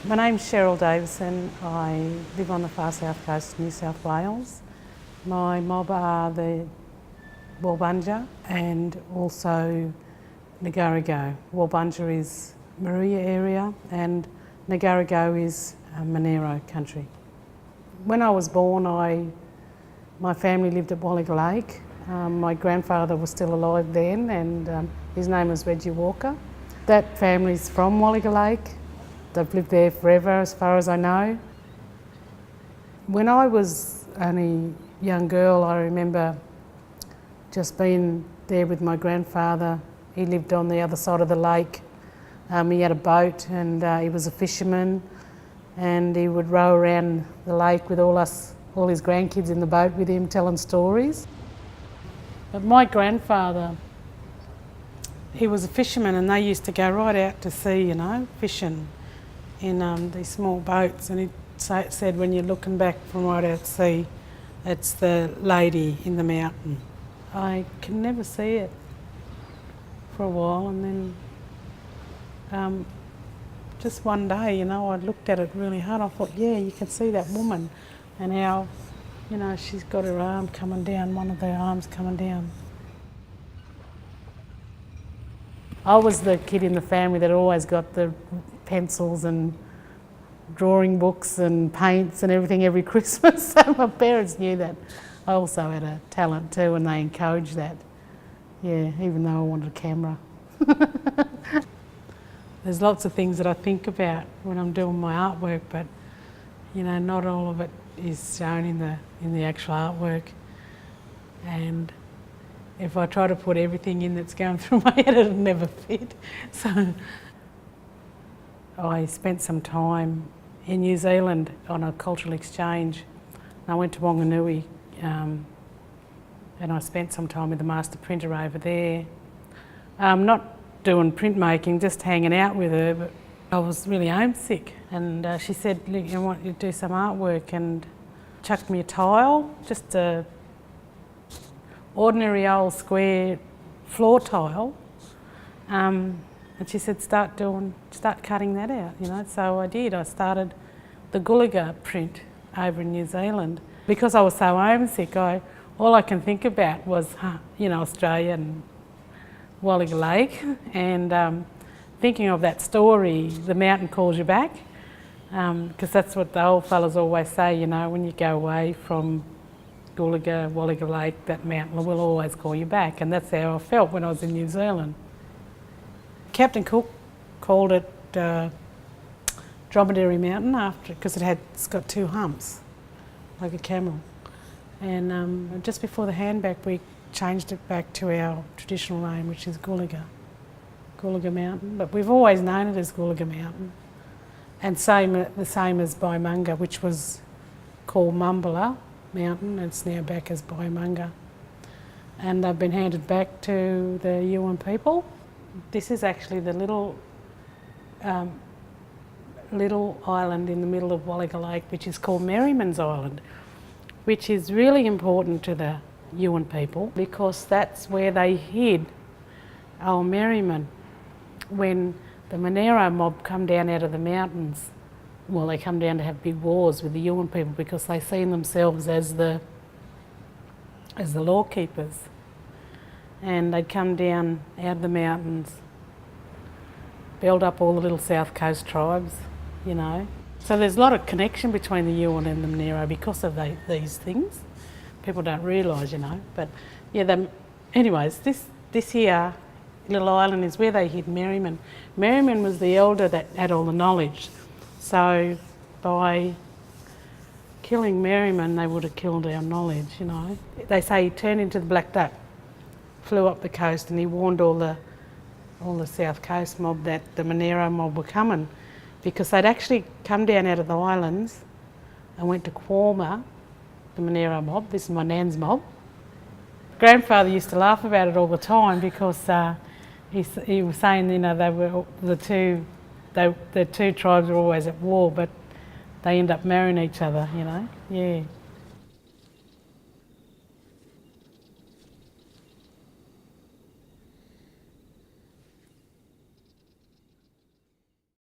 My name's Cheryl Davison. I live on the far south coast of New South Wales. My mob are the Walbunga and also Ngarigo. Walbunga is Maria area and Ngarigo is Monero country. When I was born, my family lived at Walbunga Lake. My grandfather was still alive then and his name was Reggie Walker. That family's from Walbunga Lake. They've lived there forever as far as I know. When I was only a young girl, I remember just being there with my grandfather. He lived on the other side of the lake. He had a boat and he was a fisherman, and he would row around the lake with all his grandkids in the boat with him telling stories. But my grandfather, he was a fisherman, and they used to go right out to sea, you know, fishing in these small boats, and he said when you're looking back from right out to sea, it's the lady in the mountain. I can never see it for a while, and then just one day, you know, I looked at it really hard. I thought, yeah, you can see that woman and how, you know, she's got her arm coming down, one of her arms coming down. I was the kid in the family that always got the pencils and drawing books and paints and everything every Christmas. So my parents knew that I also had a talent too, and they encouraged that. Yeah, even though I wanted a camera. There's lots of things that I think about when I'm doing my artwork, but you know, not all of it is shown in the actual artwork. And if I try to put everything in that's going through my head, it'll never fit. So I spent some time in New Zealand on a cultural exchange. I went to Wanganui and I spent some time with the master printer over there. Not doing printmaking, just hanging out with her, but I was really homesick. And she said, look, I want you to do some artwork, and chucked me a tile, just a ordinary old square floor tile. And she said, start cutting that out, you know. So I did. I started the Gulaga print over in New Zealand. Because I was so homesick, all I can think about was, you know, Australia and Walbunga Lake, and thinking of that story, The Mountain Calls You Back, because that's what the old fellas always say, you know, when you go away from Walbunga Lake, that mountain will always call you back, and that's how I felt when I was in New Zealand. Captain Cook called it Dromedary Mountain because it's got two humps, like a camel. And just before the handback, we changed it back to our traditional name, which is Gulaga Mountain. But we've always known it as Gulaga Mountain. And the same as Walbunga, which was called Mumbala Mountain. It's now back as Walbunga. And they've been handed back to the Yuin people. This is actually the little island in the middle of Walbunga Lake, which is called Merriman's Island, which is really important to the Yuin people because that's where they hid old Merriman when the Monero mob come down out of the mountains. Well, they come down to have big wars with the Yuin people because they seen themselves as the law keepers. And they'd come down out of the mountains, build up all the little south coast tribes, you know. So there's a lot of connection between the Yuin and the Monero because of these things. People don't realise, you know. But yeah, anyways, this here little island is where they hid Merriman. Merriman was the elder that had all the knowledge. So by killing Merriman, they would have killed our knowledge, you know. They say he turned into the black duck, flew up the coast, and he warned all the south coast mob that the Monero mob were coming, because they'd actually come down out of the islands and went to Quorma, the Monero mob. This is my nan's mob. Grandfather used to laugh about it all the time because he was saying, you know, they were the two tribes were always at war, but they end up marrying each other, you know. Yeah.